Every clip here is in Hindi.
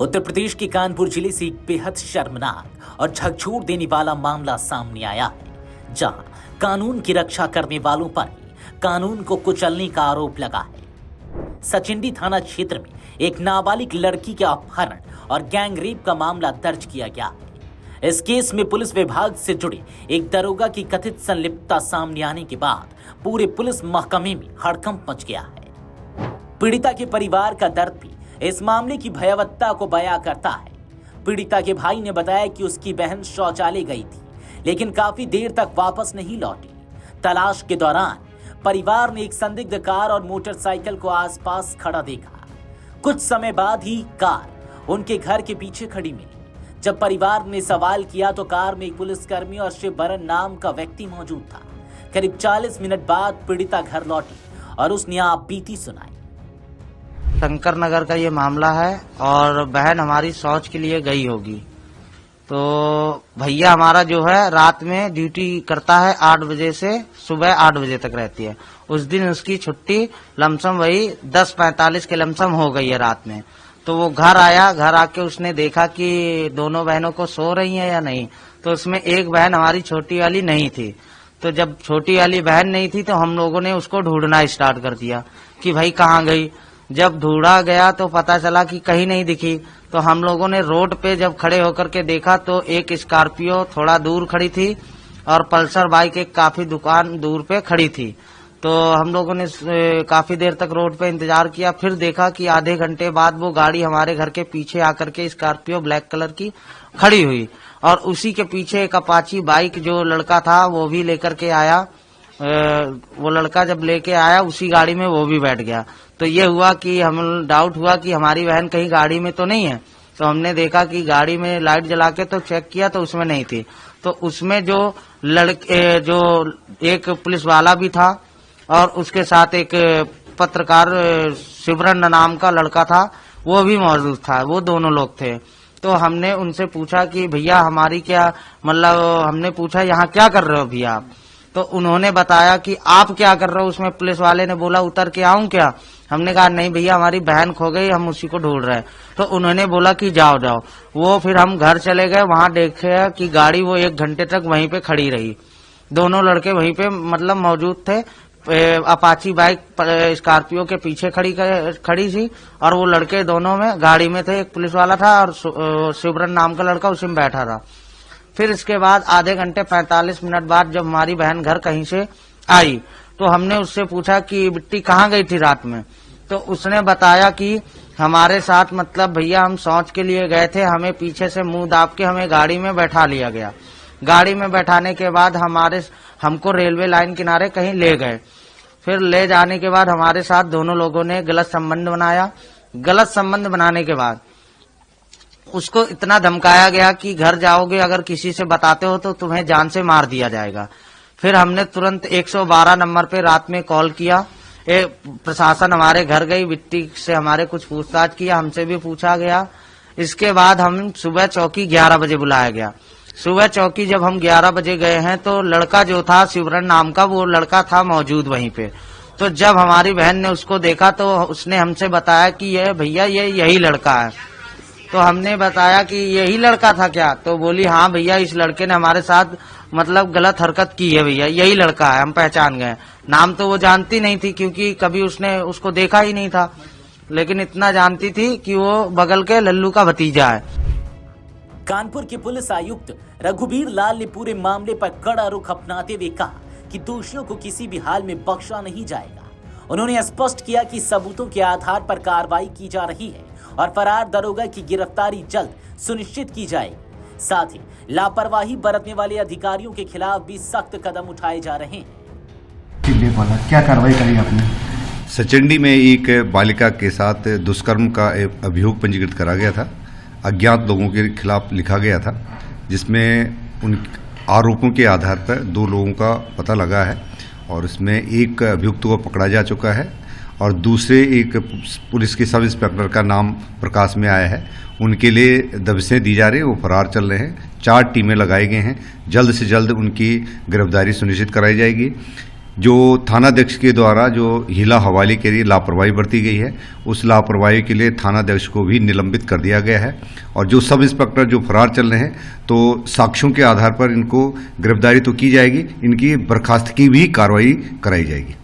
उत्तर प्रदेश के कानपुर जिले से एक बेहद शर्मनाक और झकझोर देने वाला मामला सामने आया है, जहां कानून की रक्षा करने वालों पर ही कानून को कुचलने का आरोप लगा है। सचिंडी थाना क्षेत्र में एक नाबालिग लड़की के अपहरण और गैंग रेप का मामला दर्ज किया गया है। इस केस में पुलिस विभाग से जुड़े एक दरोगा की कथित संलिप्तता सामने आने के बाद पूरे पुलिस महकमे में हड़कंप मच गया है। पीड़िता के परिवार का दर्द भी इस मामले की भयावहता को बयां करता है। पीड़िता के भाई ने बताया कि उसकी बहन शौचालय गई थी, लेकिन काफी देर तक वापस नहीं लौटी। तलाश के दौरान परिवार ने एक संदिग्ध कार और मोटरसाइकिल को आसपास खड़ा देखा। कुछ समय बाद ही कार उनके घर के पीछे खड़ी मिली। जब परिवार ने सवाल किया तो कार में एक पुलिसकर्मी और शिवबरन नाम का व्यक्ति मौजूद था। करीब 40 मिनट बाद पीड़िता घर लौटी और उसने आप बीती सुनाई। शंकर नगर का ये मामला है और बहन हमारी शौच के लिए गई होगी, तो भैया हमारा जो है रात में ड्यूटी करता है 8 बजे से सुबह 8 बजे तक रहती है। उस दिन उसकी छुट्टी लमसम वही 10:45 के लमसम हो गई है रात में। तो वो घर आया, घर आके उसने देखा कि दोनों बहनों को सो रही हैं या नहीं। तो उसमें एक बहन हमारी छोटी वाली नहीं थी। तो जब छोटी वाली बहन नहीं थी तो हम लोगों ने उसको ढूंढना स्टार्ट कर दिया कि भाई कहाँ गई। जब ढूंढा गया तो पता चला कि कहीं नहीं दिखी। तो हम लोगों ने रोड पे जब खड़े होकर के देखा तो एक स्कॉर्पियो थोड़ा दूर खड़ी थी और पल्सर बाइक एक काफी दुकान दूर पे खड़ी थी। तो हम लोगों ने काफी देर तक रोड पे इंतजार किया, फिर देखा कि आधे घंटे बाद वो गाड़ी हमारे घर के पीछे आकर के स्कॉर्पियो ब्लैक कलर की खड़ी हुई और उसी के पीछे एक अपाची बाइक जो लड़का था वो भी लेकर के आया। वो लड़का जब लेके आया उसी गाड़ी में वो भी बैठ गया। तो ये हुआ कि हम डाउट हुआ कि हमारी बहन कहीं गाड़ी में तो नहीं है। तो हमने देखा कि गाड़ी में लाइट जला के तो चेक किया तो उसमें नहीं थी। तो उसमें जो एक पुलिस वाला भी था और उसके साथ एक पत्रकार शिवबरन नाम का लड़का था, वो भी मौजूद था। वो दोनों लोग थे। तो हमने उनसे पूछा कि भैया हमारी क्या मतलब, हमने पूछा यहाँ क्या कर रहे हो भैया आप। तो उन्होंने बताया कि आप क्या कर रहे हो। उसमें पुलिस वाले ने बोला उतर के आऊं क्या। हमने कहा नहीं भैया हमारी बहन खो गई, हम उसी को ढूंढ रहे हैं। तो उन्होंने बोला कि जाओ जाओ। वो फिर हम घर चले गए, वहां देखे कि गाड़ी वो 1 घंटे तक वहीं पे खड़ी रही। दोनों लड़के वहीं पे मतलब मौजूद थे। अपाची बाइक स्कॉर्पियो के पीछे खड़ी थी और वो लड़के दोनों में गाड़ी में थे। एक पुलिस वाला था और शिवबरन नाम का लड़का उसी में बैठा था। फिर इसके बाद आधे घंटे 45 मिनट बाद जब हमारी बहन घर कहीं से आई तो हमने उससे पूछा कि बिट्टी कहाँ गई थी रात में। तो उसने बताया कि हमारे साथ मतलब भैया हम शौच के लिए गए थे, हमें पीछे से मुंह दाब के हमें गाड़ी में बैठा लिया गया। गाड़ी में बैठाने के बाद हमको रेलवे लाइन किनारे कहीं ले गए। फिर ले जाने के बाद हमारे साथ दोनों लोगों ने गलत संबंध बनाया। गलत संबंध बनाने के बाद उसको इतना धमकाया गया कि घर जाओगे अगर किसी से बताते हो तो तुम्हें जान से मार दिया जाएगा। फिर हमने तुरंत 112 नंबर पे रात में कॉल किया। प्रशासन हमारे घर गई, बिट्टी से हमारे कुछ पूछताछ किया, हमसे भी पूछा गया। इसके बाद हम सुबह चौकी 11 बजे बुलाया गया। सुबह चौकी जब हम 11 बजे गए हैं तो लड़का जो था शिवबरन नाम का वो लड़का था मौजूद वहीं पे। तो जब हमारी बहन ने उसको देखा तो उसने हमसे बताया कि ये भैया यही लड़का है। तो हमने बताया कि यही लड़का था क्या। तो बोली हाँ भैया इस लड़के ने हमारे साथ मतलब गलत हरकत की है भैया, यही लड़का है, हम पहचान गए। नाम तो वो जानती नहीं थी क्योंकि कभी उसने उसको देखा ही नहीं था, लेकिन इतना जानती थी कि वो बगल के लल्लू का भतीजा है। कानपुर के पुलिस आयुक्त रघुबीर लाल ने पूरे मामले पर कड़ा रुख अपनाते हुए कहा कि दोषियों को किसी भी हाल में बख्शा नहीं जाएगा। उन्होंने स्पष्ट किया कि सबूतों के आधार पर कार्रवाई की जा रही है और फरार दरोगा की गिरफ्तारी जल्द सुनिश्चित की जाएगी। साथ ही लापरवाही बरतने वाले अधिकारियों के खिलाफ भी सख्त कदम उठाए जा रहे हैं। क्या कार्रवाई करी आपने? सचिंडी में एक बालिका के साथ दुष्कर्म का अभियोग पंजीकृत करा गया था। अज्ञात लोगों के खिलाफ लिखा गया था, जिसमें उन आरोपों के आधार पर 2 लोगों का पता लगा है और इसमें एक अभियुक्त को पकड़ा जा चुका है और दूसरे एक पुलिस के सब इंस्पेक्टर का नाम प्रकाश में आया है। उनके लिए दबिशें दी जा रही हैं, वो फरार चल रहे हैं। 4 टीमें लगाई गई हैं। जल्द से जल्द उनकी गिरफ्तारी सुनिश्चित कराई जाएगी। जो थानाध्यक्ष के द्वारा जो हिला हवाले के लिए लापरवाही बरती गई है, उस लापरवाही के लिए थानाध्यक्ष को भी निलंबित कर दिया गया है। और जो सब इंस्पेक्टर जो फरार चल रहे हैं, तो साक्ष्यों के आधार पर इनको गिरफ्तारी तो की जाएगी, इनकी बर्खास्तगी भी कार्रवाई कराई जाएगी।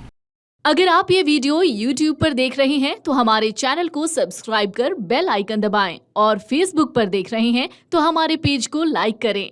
अगर आप ये वीडियो YouTube पर देख रहे हैं तो हमारे चैनल को सब्सक्राइब कर बेल आइकन दबाएं और Facebook पर देख रहे हैं तो हमारे पेज को लाइक करें।